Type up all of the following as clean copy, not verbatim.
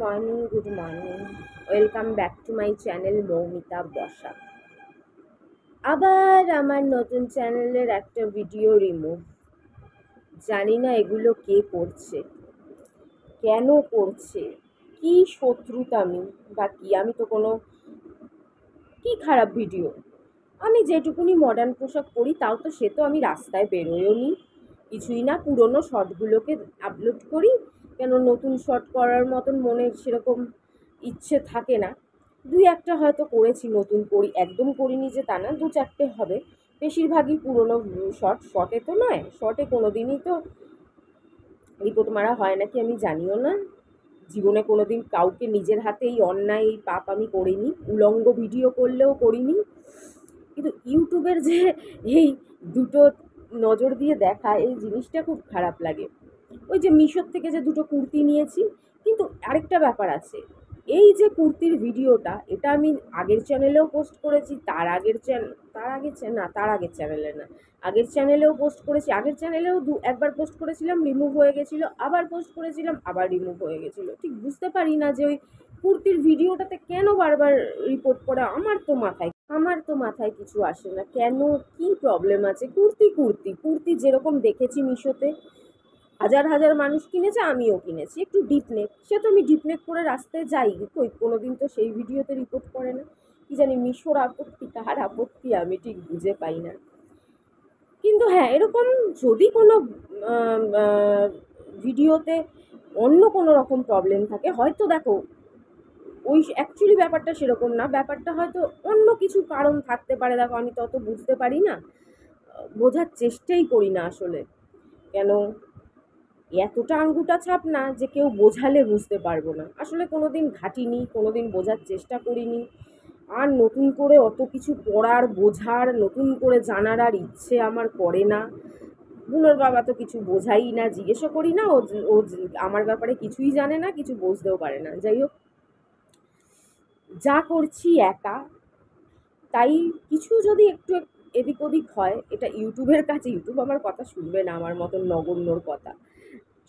Good morning. Welcome back to my channel Moumita Basak. আবার আমার নতুন চ্যানেলের একটা ভিডিও রিমুভ। জানি না এগুলো কে করছে, কেন করছে, কি শত্রুতামি বা কি। আমি তো কোনো কি খারাপ ভিডিও, আমি যেটুকুনি মডার্ন পোশাক পরি তাও তো সে তো আমি রাস্তায় বেরোয়ও নি, কিছুই না। পুরনো শর্টগুলোকে আপলোড করি, কেন নতুন শর্ট করার মতন মনে সেরকম ইচ্ছে থাকে না। দুই একটা হয়তো করেছি, নতুন করি একদম করিনি যে তা না, দু চারটে হবে। বেশিরভাগই পুরনো শর্ট। শর্টে তো নয়, শর্টে কোনো দিনই তো রিপোর্ট মারা হয় নাকি আমি জানিও না। জীবনে কোনো দিন কাউকে নিজের হাতে এই অন্যায় এই পাপ আমি করিনি, উলঙ্গ ভিডিও করলেও করিনি। কিন্তু ইউটিউবের যে এই দুটো নজর দিয়ে দেখা, এই জিনিসটা খুব খারাপ লাগে। ওই যে মিশোর থেকে যে দুটো কুর্তি নিয়েছি, কিন্তু আরেকটা ব্যাপার আছে। এই যে কুর্তির ভিডিওটা, এটা আমি আগের চ্যানেলেও পোস্ট করেছি, আগের চ্যানেলেও পোস্ট করেছি। আগের চ্যানেলেও একবার পোস্ট করেছিলাম, রিমুভ হয়ে গেছিলো, আবার পোস্ট করেছিলাম, আবার রিমুভ হয়ে গেছিলো। ঠিক বুঝতে পারি না যে ওই কুর্তির ভিডিওটাতে কেন বারবার রিপোর্ট করে। আমার তো মাথায় কিছু আসে না, কেন কি প্রবলেম আছে। কুর্তি কুর্তি কুর্তি যেরকম দেখেছি মিশোতে, হাজার হাজার মানুষ কিনেছে, আমিও কিনেছি। একটু ডিপ নেক, সে তো আমি ডিপ নেক করে রাস্তায় যাই, কই কোনো দিন তো সেই ভিডিওতে রিপোর্ট করে না। কি জানি মিশোর আপত্তি, কার আপত্তি আমি ঠিক বুঝে পাই না। কিন্তু হ্যাঁ, এরকম যদি কোনো ভিডিওতে অন্য কোনো রকম প্রবলেম থাকে, হয়তো দেখো ওই অ্যাকচুয়ালি ব্যাপারটা সেরকম না, ব্যাপারটা হয়তো অন্য কিছু কারণ থাকতে পারে। দেখো আমি তত বুঝতে পারি না, বোঝার চেষ্টাই করি না আসলে। কেন এতটা আঙ্গুটা ছাপ না যে কেউ বোঝালে বুঝতে পারবো না। আসলে কোনো দিন ঘাটিনি, কোনো দিন বোঝার চেষ্টা করিনি। আর নতুন করে অত কিছু পড়ার, বোঝার, নতুন করে জানার আর ইচ্ছে আমার করে না। বুনোর বাবা তো কিছু বোঝাই না, জিজ্ঞেসও করি না। ও আমার ব্যাপারে কিছুই জানে না, কিছু বুঝতেও পারে না। যাই হোক, যা করছি একা, তাই কিছু যদি একটু এদিক ওদিক হয়, এটা ইউটিউবের কাছে, ইউটিউব আমার কথা শুনবে না, আমার মতন নগণ্যর কথা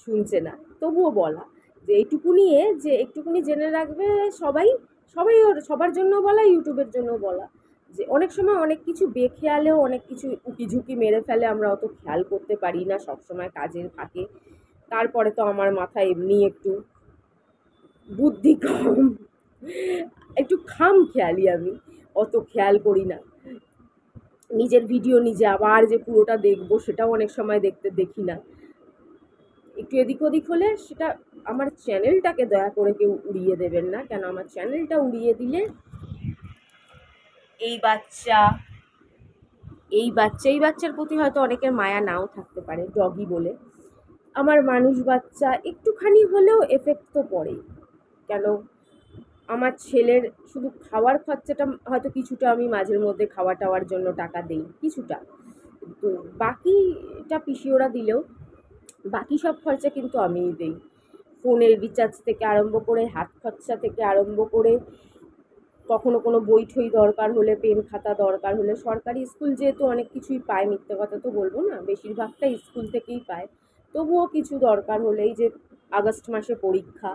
শুনছে না, তবুও বলা যে এইটুকুনি, যে একটুকুনি জেনে রাখবে সবাই। সবাই সবার জন্য বলা, ইউটিউবের জন্য বলা, যে অনেক সময় অনেক কিছু বেখেয়ালেও অনেক কিছু উকি ঝুঁকি মেরে ফেলে, আমরা অত খেয়াল করতে পারি না, সবসময় কাজের থাকে। তারপরে তো আমার মাথায় এমনি একটু বুদ্ধি কম, একটু খাম খেয়ালি, আমি অত খেয়াল করি না। নিজের ভিডিও নিজে আবার যে পুরোটা দেখবো, সেটাও অনেক সময় দেখি না। একটু এদিক ওদিক হলে সেটা আমার চ্যানেলটাকে দয়া করে কেউ উড়িয়ে দেবেন না, কেন আমার চ্যানেলটা উড়িয়ে দিলে এই বাচ্চা এই বাচ্চার প্রতি হয়তো অনেকের মায়া নাও থাকতে পারে, ডগি বলে। আমার মানুষ বাচ্চা একটুখানি হলেও এফেক্ট তো পড়েই। কেন আমার ছেলের শুধু খাওয়ার খরচাটা হয়তো কিছুটা আমি মাঝের মধ্যে খাওয়া টাওয়ার জন্য টাকা দেই কিছুটা, কিন্তু বাকিটা পিসিওরা দিলেও বাকি সব খরচা কিন্তু আমিই দিই। ফোনের রিচার্জ থেকে আরম্ভ করে, হাত খরচা থেকে আরম্ভ করে, কখনো কোনো বই ঠই দরকার হলে, পেন খাতা দরকার হলে, সরকারি স্কুল যেহেতু অনেক কিছুই পায়, মিথ্যে কথা তো বলবো না, বেশিরভাগটা স্কুল থেকেই পায়। তবুও কিছু দরকার হলে, এই যে আগস্ট মাসে পরীক্ষা,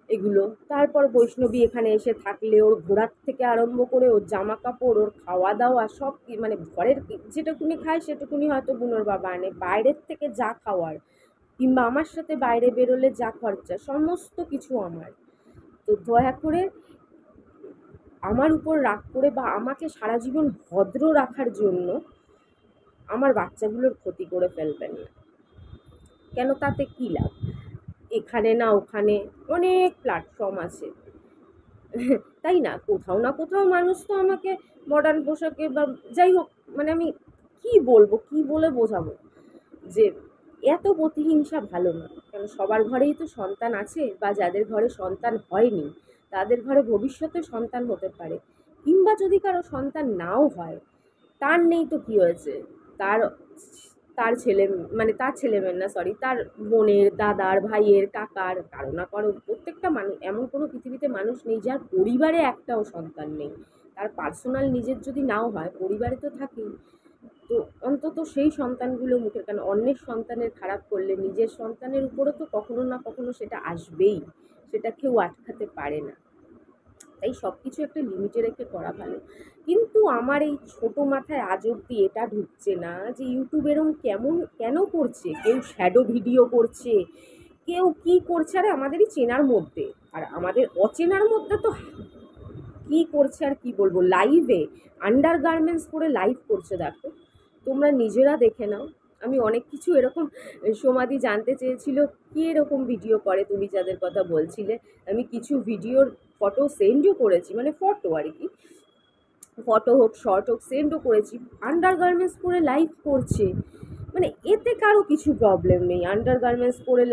এগুলো। তারপর বৈষ্ণবী এখানে এসে থাকলে ওর ঘোরার থেকে আরম্ভ করে ওর জামা কাপড়, ওর খাওয়া দাওয়া সব, মানে ঘরের যেটুকুনি খায় সেটুকুনি হয়তো বুনোর বাবা আনে, বাইরের থেকে যা খাওয়ার কিংবা আমার সাথে বাইরে বেরোলে যা খরচা, সমস্ত কিছু আমার। তো দয়া করে আমার উপর রাগ করে বা আমাকে সারা জীবন ভদ্র রাখার জন্য আমার বাচ্চাগুলোর ক্ষতি করে ফেলবেন না। কেন, তাতে কী লাভ? এখানে না ওখানে অনেক প্ল্যাটফর্ম আছে, তাই না? কোথাও না কোথাও মানুষ তো আমাকে মডার্ন পোশাকে বা যাই হোক, মানে আমি কি বলবো, কি বলে বোঝাবো যে এত প্রতিহিংসা ভালো না। কেন সবার ঘরেই তো সন্তান আছে, বা যাদের ঘরে সন্তান হয়নি তাদের ঘরে ভবিষ্যতে সন্তান হতে পারে, কিংবা যদি কারো সন্তান নাও হয়, তার নেই তো কী হয়েছে, তার তার ছেলে, মানে তার ছেলেমেয়ের না, সরি, তার বোনের, দাদার, ভাইয়ের, কাকার, কারো না কারো, প্রত্যেকটা মানুষ, এমন কোনো পৃথিবীতে মানুষ নেই যার পরিবারে একটাও সন্তান নেই। তার পার্সোনাল নিজের যদি নাও হয়, পরিবারে তো থাকেই। তো অন্তত সেই সন্তানগুলো মুখের, কেন অন্যের সন্তানের খারাপ করলে নিজের সন্তানের উপরও তো কখনো না কখনো সেটা আসবেই, সেটা কেউ আটকাতে পারে না। তাই সব কিছু একটা লিমিটে রেখে করা ভালো। কিন্তু আমার এই ছোট মাথায় আজ অব্দি এটা ঢুকছে না যে ইউটিউব এরম কেন করছে? কেউ শ্যাডো ভিডিও করছে, কেউ কি করছে, আরে আমাদেরই চেনার মধ্যে। আর আমাদের অচেনার মধ্যে তো কি করছে আর কি বলবো, লাইভে আন্ডার গার্মেন্টস পরে লাইভ করছে, দেখো তোমরা নিজেরা দেখে নাও। আমি অনেক কিছু এরকম, সমাধি জানতে চেয়েছিল কি এরকম ভিডিও করে তুমি যাদের কথা বলছিলে। আমি কিছু ভিডিওর ফটো সেন্ডও করেছি, মানে ফটো আর কি, ফটো হোক শর্ট হোক সেন্ডও করেছি। আন্ডার গার্মেন্টস পরে লাইভ করছে, মানে এতে কারো কিছু প্রবলেম নেই। আন্ডার গার্মেন্টস পরে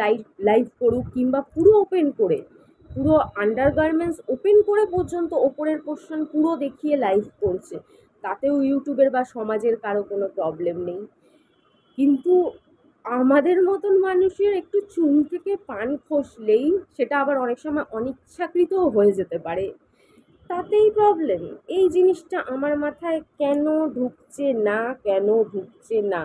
লাইভ করুক, কিংবা পুরো ওপেন করে, পুরো আন্ডার গার্মেন্টস ওপেন করে পর্যন্ত ওপরের পোর্শন পুরো দেখিয়ে লাইভ করছে, তাতেও ইউটিউবের বা সমাজের কারো কোনো প্রবলেম নেই। কিন্তু আমাদের মতন মানুষের একটু চুন থেকে পান খসলেই সেটা আবার অনেক সময় অনিচ্ছাকৃতও হয়ে যেতে পারে, তাতেই প্রবলেম। এই জিনিসটা আমার মাথায় কেন ঢুকছে না, কেন ঢুকছে না?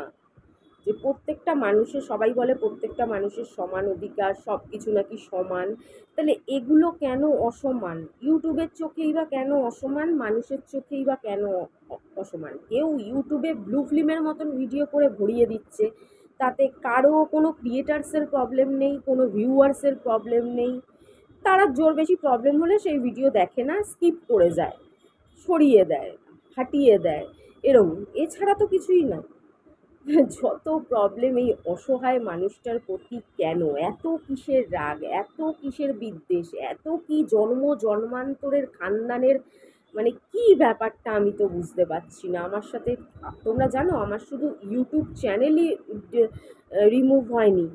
যে প্রত্যেকটা মানুষের, সবাই বলে প্রত্যেকটা মানুষের সমান অধিকার, সব কিছু নাকি সমান, তাহলে এগুলো কেন অসমান? ইউটিউবের চোখেই বা কেন অসমান, মানুষের চোখেই বা কেন অসমান? কেউ ইউটিউবে ব্লু ফিল্মের মতন ভিডিও করে ভরিয়ে দিচ্ছে, তাতে কারো কোনো ক্রিয়েটার্সের প্রবলেম নেই, কোনো ভিউয়ার্সের প্রবলেম নেই। তারা জোর বেশি প্রবলেম হলে সেই ভিডিও দেখে না, স্কিপ করে যায়, সরিয়ে দেয়, হাটিয়ে দেয়, এরকম। এছাড়া তো কিছুই না। যত প্রবলেম এই অসহায় মানুষটার প্রতি, কেন এত কিসের রাগ, এত কিসের বিদ্বেষ, এত কি জন্ম জন্মান্তরের খানদানের, মানে কি ব্যাপারটা আমি তো বুঝতে পারছি না। আমার সাথে, তোমরা জানো আমার শুধু ইউটিউব চ্যানেলই রিমুভ হয়নি,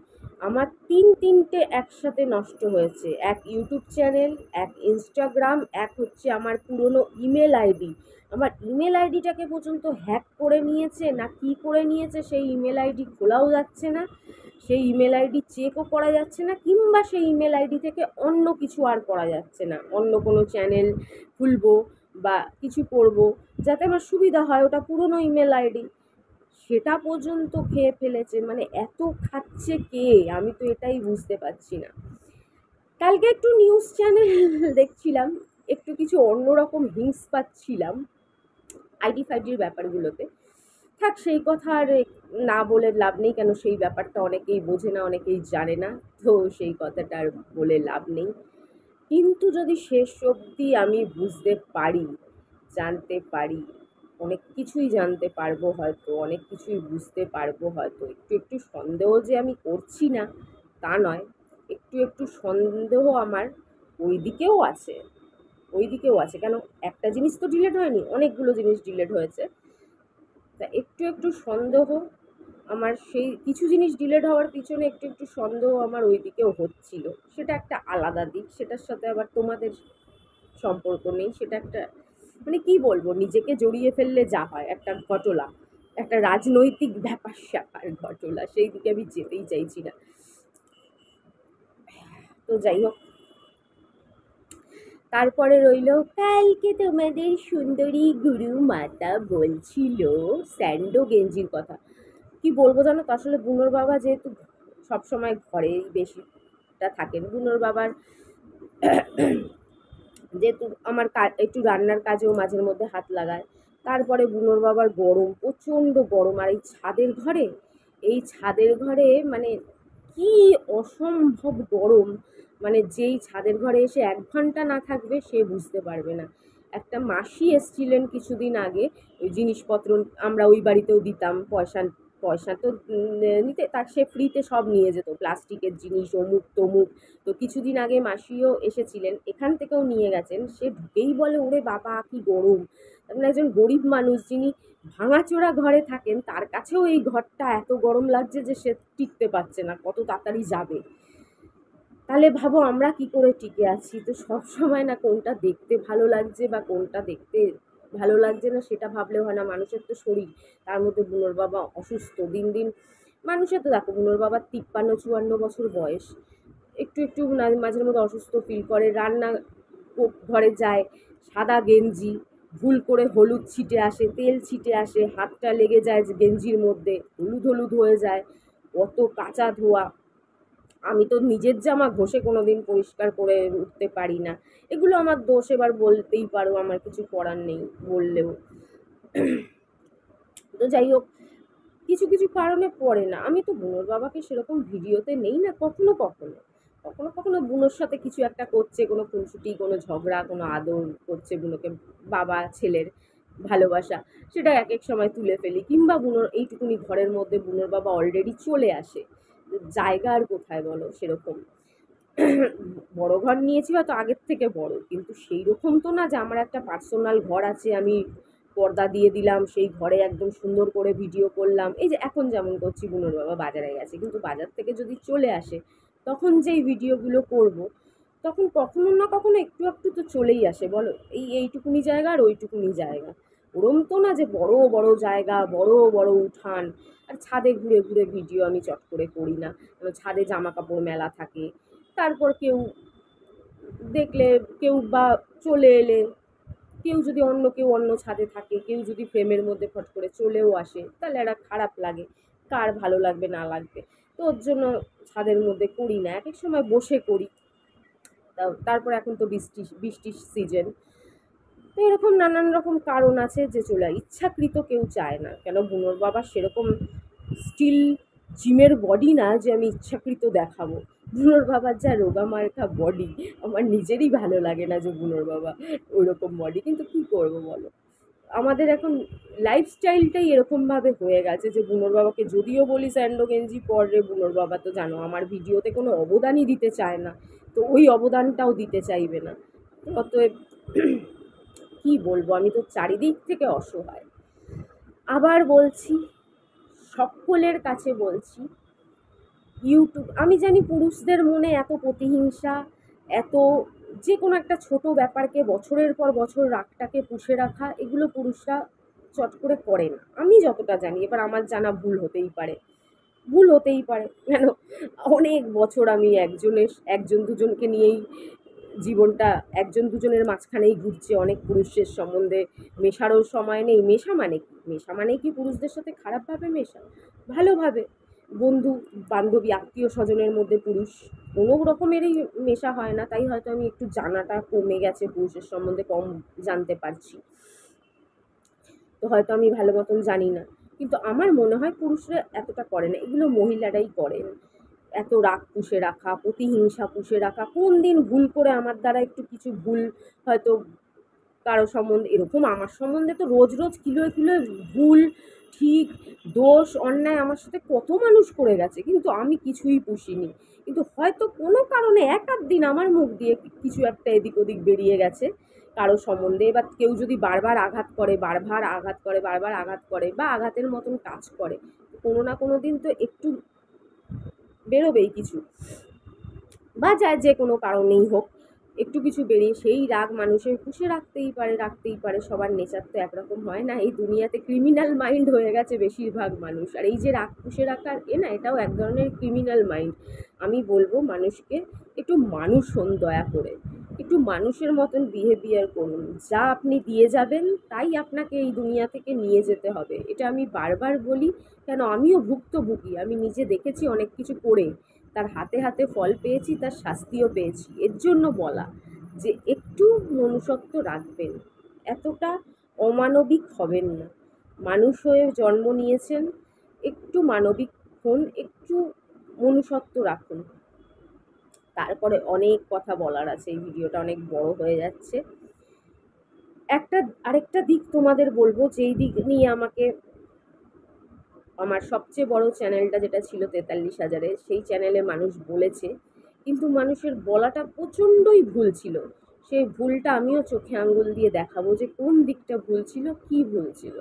আমার তিনটে একসাথে নষ্ট হয়েছে। এক ইউটিউব চ্যানেল, এক ইনস্টাগ্রাম, এক হচ্ছে আমার পুরনো ইমেল আইডি। আমার ইমেল আইডিটাকে পর্যন্ত হ্যাক করে নিয়েছে, না কি করে নিয়েছে, সেই ইমেল আইডি খোলাও যাচ্ছে না, সেই ইমেল আইডি চেকও করা যাচ্ছে না, কিংবা সেই ইমেল আইডি থেকে অন্য কিছু আর করা যাচ্ছে না, অন্য কোনো চ্যানেল খুলবো বা কিছু করব যাতে আমার সুবিধা হয়, ওটা পুরনো ইমেল আইডি, সেটা পর্যন্ত খেয়ে ফেলেছে। মানে এত খাচ্ছে কে, আমি তো এটাই বুঝতে পারছি না। কালকে একটু নিউজ চ্যানেল দেখছিলাম, একটু কিছু অন্যরকম হিংস পাচ্ছিলাম আইডি ফাইডির ব্যাপারগুলোতে। থাক, সেই কথা আর না বলে লাভ নেই, কেন সেই ব্যাপারটা অনেকেই বোঝে না, অনেকেই জানে না, তো সেই কথাটা আর বলে লাভ নেই। কিন্তু যদি শেষ অবধি আমি বুঝতে পারি, জানতে পারি, অনেক কিছুই জানতে পারবো হয়তো, অনেক কিছুই বুঝতে পারবো হয়তো। একটু একটু সন্দেহ যে আমি করছি না তা নয়, একটু একটু সন্দেহ আমার ওই দিকেও আছে, ওই দিকেও আছে। কেন, একটা জিনিস তো ডিলিট হয়নি, অনেকগুলো জিনিস ডিলিট হয়েছে। তা একটু একটু সন্দেহ আমার, সেই কিছু জিনিস ডিলিট হওয়ার পিছনে একটু একটু সন্দেহ আমার ওই দিকেও হচ্ছিল। সেটা একটা আলাদা দিক, সেটার সাথে আবার তোমাদের সম্পর্ক নেই, সেটা একটা, মানে কি বলবো, নিজেকে জড়িয়ে ফেললে যা হয় একটা ঘটনা, একটা রাজনৈতিক ব্যাপার স্যাপার ঘটনা, সেই দিকে আমি যেতেই চাইছি না। তো যাই হোক, তারপরে রইল, কালকে তোমাদের সুন্দরী গুরু মাতা বলছিল স্যান্ডো গেঞ্জির কথা। কি বলবো জানো তো, আসলে বুনোর বাবা যেহেতু সবসময় ঘরেই বেশিটা থাকেন, বুনোর বাবার যেহেতু আমার একটু রান্নার কাজেও মাঝের মধ্যে হাত লাগায়। তারপরে বুনোর বাবার গরম, প্রচণ্ড গরম, আর এই ছাদের ঘরে মানে কি অসম্ভব গরম, মানে যেই ছাদের ঘরে এসে 1 ঘন্টা না থাকবে সে বুঝতে পারবে না। একটা মাসি এসছিলেন কিছুদিন আগে, ওই জিনিসপত্র আমরা ওই বাড়িতেও দিতাম, পয়সা পয়সা তো নিতে, তার সে ফ্রিতে সব নিয়ে যেত, প্লাস্টিকের জিনিস অমুক তমুক। তো কিছুদিন আগে মাসিও এসেছিলেন, এখান থেকেও নিয়ে গেছেন। সে ঢুকেই বলে, ওরে বাবা কি গরম। তার একজন গরিব মানুষ যিনি ভাঙাচোরা ঘরে থাকেন, তার কাছেও এই ঘরটা এত গরম লাগছে যে সে টিকতে পারছে না, কত তাড়াতাড়ি যাবে। তাহলে ভাবো আমরা কি করে টিকে আছি। তো সব সময় না কোনটা দেখতে ভালো লাগছে বা কোনটা দেখতে ভালো লাগছে না সেটা ভাবলেও হয় না, মানুষের তো শরীর, তার মধ্যে বুনোর বাবা অসুস্থ দিন দিন। মানুষের তো দেখো, বুনোর বাবার 53-54 বছর বয়স, একটু একটু মাঝের মধ্যে অসুস্থ ফিল করে, রান্না ঘরে যায়, সাদা গেঞ্জি, ভুল করে হলুদ ছিটে আসে, তেল ছিটে আসে, হাতটা লেগে যায় গেঞ্জির মধ্যে, হলুদ হলুদ হয়ে যায়, অত কাঁচা ধোয়া। আমি তো নিজের জামা ঘষে কোনোদিন পরিষ্কার করে উঠতে পারি না, এগুলো আমার দোষ, এবার বলতেই পারো, আমার কিছু করার নেই বললেও। তো যাই হোক, কিছু কিছু কারণে পড়ে না। আমি তো বুনোর বাবাকে সেরকম ভিডিওতে নেই না, কখনো কখনো, কখনো কখনো বুনোর সাথে কিছু একটা করছে, কোনো খুনসুটি, কোনো ঝগড়া, কোনো আদর করছে বুনোকে, বাবা ছেলের ভালোবাসা, সেটা এক এক সময় তুলে ফেলি। কিংবা বুনোর এইটুকুনি ঘরের মধ্যে বুনোর বাবা অলরেডি চলে আসে, জায়গা আর কোথায় বলো সেরকম। বড় ঘর নিয়েছি হয়তো আগের থেকে বড়, কিন্তু সেই রকম তো না যে আমার একটা পার্সোনাল ঘর আছে, আমি পর্দা দিয়ে দিলাম, সেই ঘরে একদম সুন্দর করে ভিডিও করলাম। এই যে এখন যেমন করছি, বুনোর বাবা বাজারে গেছে, কিন্তু বাজার থেকে যদি চলে আসে তখন যেই ভিডিওগুলো করব, তখন কখনো না কখনো একটু একটু তো চলেই আসে বলো, এইটুকুনি জায়গা আর ওইটুকুনি জায়গা। ওরম তো না যে বড় বড় জায়গা, বড় বড় উঠান। আর ছাদে ঘুরে ঘুরে ভিডিও আমি চট করে করি না, ছাদে জামা কাপড় মেলা থাকে, তারপর কেউ দেখলে, কেউ বা চলে এলে, কেউ যদি কেউ অন্য ছাদে থাকে, কেউ যদি ফ্রেমের মধ্যে ফট করে চলেও আসে, তাহলে একটা খারাপ লাগে, কার ভালো লাগবে না লাগবে। তো ওর জন্য ছাদের মধ্যে করি না, এক এক সময় বসে করি। তারপর এখন তো বৃষ্টির সিজন, তো এরকম নানান রকম কারণ আছে যে চলে ইচ্ছাকৃত কেউ চায় না। কেন, বুনোর বাবা সেরকম স্টিল জিমের বডি না যে আমি ইচ্ছাকৃত দেখাবো। বুনোর বাবার যা রোগা মার্কা বডি, আমার নিজেরই ভালো লাগে না যে বুনোর বাবা ওইরকম বডি, কিন্তু কি করবো বলো, আমাদের এখন লাইফস্টাইলটাই এরকমভাবে হয়ে গেছে যে বুনোর বাবাকে যদিও বলি স্যান্ডো গেঞ্জি পর রে, বুনোর বাবা তো জানো আমার ভিডিওতে কোনো অবদানই দিতে চায় না, তো ওই অবদানটাও দিতে চাইবে না। তো অতএব কি বলবো, আমি তো চারিদিক থেকে অসহায়। আবার বলছি, সকলের কাছে বলছি, ইউটিউব, আমি জানি পুরুষদের মনে এত প্রতিহিংসা, এত যে কোনো একটা ছোট ব্যাপারকে বছরের পর বছর রাগটাকে পুষে রাখা, এগুলো পুরুষরা চট করে করে না, আমি যতটা জানি। এবার আমার জানা ভুল হতেই পারে, ভুল হতেই পারে, কেন, অনেক বছর আমি একজন দুজনকে নিয়েই জীবনটা, একজন দুজনের মাঝখানেই ঘুরছে, অনেক পুরুষের সম্বন্ধে মেশারও সময় নেই। মেশা মানে কি, মেশা মানে কি পুরুষদের সাথে খারাপভাবে মেশা, ভালোভাবে বন্ধু বান্ধবী আত্মীয় স্বজনের মধ্যে পুরুষ কোনো রকমেরই মেশা হয় না, তাই হয়তো আমি একটু জানাটা কমে গেছে, পুরুষের সম্বন্ধে কম জানতে পারছি, তো হয়তো আমি ভালো মতন জানি না। কিন্তু আমার মনে হয় পুরুষরা এতটা করে না, এগুলো মহিলারাই করেন। এত রাগ পুষে রাখা, প্রতিহিংসা পুষে রাখা, কোন দিন ভুল করে আমার দ্বারা একটু কিছু ভুল হয়তো কারো সম্বন্ধে, এরকম আমার সম্বন্ধে তো রোজ রোজ কিলোয় কিলোয় ভুল, ঠিক, দোষ, অন্যায় আমার সাথে কত মানুষ করে গেছে, কিন্তু আমি কিছুই পুষিনি। কিন্তু হয়তো কোনো কারণে এক আধ দিন আমার মুখ দিয়ে কিছু একটা এদিক ওদিক বেরিয়ে গেছে কারো সম্বন্ধে। এবার কেউ যদি বারবার আঘাত করে, বারবার আঘাত করে, বারবার আঘাত করে, বা আঘাতের মতন কাজ করে, কোনো না কোনো দিন তো একটু বেরোবেই কিছু, বা যায় যে কোনো কারণেই হোক, একটু কিছু বেরিয়ে, সেই রাগ মানুষের পুষে রাখতেই পারে, রাখতেই পারে। সবার নেচার তো একরকম হয় না, এই দুনিয়াতে ক্রিমিনাল মাইন্ড হয়ে গেছে বেশিরভাগ মানুষ, আর এই যে রাগ পুষে রাখার না, এটাও এক ধরনের ক্রিমিনাল মাইন্ড। আমি বলবো মানুষকে একটু মানুষ হন দয়া করে, একটু মানুষের মতন বিহেভিয়ার করুন, যা আপনি দিয়ে যাবেন তাই আপনাকে এই দুনিয়া থেকে নিয়ে যেতে হবে, এটা আমি বারবার বলি। কেন, আমিও ভুক্তভোগী, আমি নিজে দেখেছি অনেক কিছু করে, তার হাতে হাতে ফল পেয়েছি, তার শাস্তিও পেয়েছি। এর জন্য বলা যে একটু মনুষ্যত্ব রাখবেন, এতটা অমানবিক হবেন না। মানুষ হয়ে জন্ম নিয়েছেন, একটু মানবিক হন, একটু মনুষ্যত্ব রাখুন। তারপরে অনেক কথা বলার আছে, এই ভিডিওটা অনেক বড় হয়ে যাচ্ছে। আরেকটা দিক তোমাদের বলবো, যেই দিক নিয়ে আমাকে আমার সবচেয়ে বড় চ্যানেলটা যেটা ছিল 43,000-এ, সেই চ্যানেলে মানুষ বলেছে, কিন্তু মানুষের বলাটা প্রচণ্ডই ভুল ছিল। সেই ভুলটা আমিও চোখে আঙ্গুল দিয়ে দেখাবো যে কোন দিকটা ভুল ছিল, কী ভুল ছিল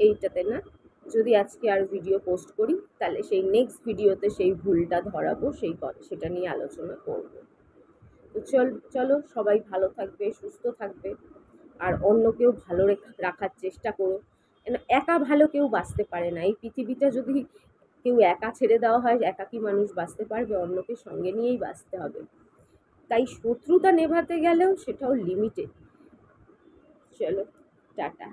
এইটাতে না। যদি আজকে আর ভিডিও পোস্ট করি, তাহলে সেই নেক্সট ভিডিওতে সেই ভুলটা ধরাবো, সেটা নিয়ে আলোচনা করব। তো চলো, সবাই ভালো থাকবে, সুস্থ থাকবে, আর অন্যকেও ভালো রাখার চেষ্টা করো। কেন, একা ভালো কেউ বাঁচতে পারে না, এই পৃথিবীটা যদি কেউ একা ছেড়ে দেওয়া হয়, একাকী মানুষ বাঁচতে পারবে, অন্যকে সঙ্গে নিয়েই বাঁচতে হবে। তাই শত্রুতা নেভাতে গেলেও সেটাও লিমিটেড। চলো, টাটা।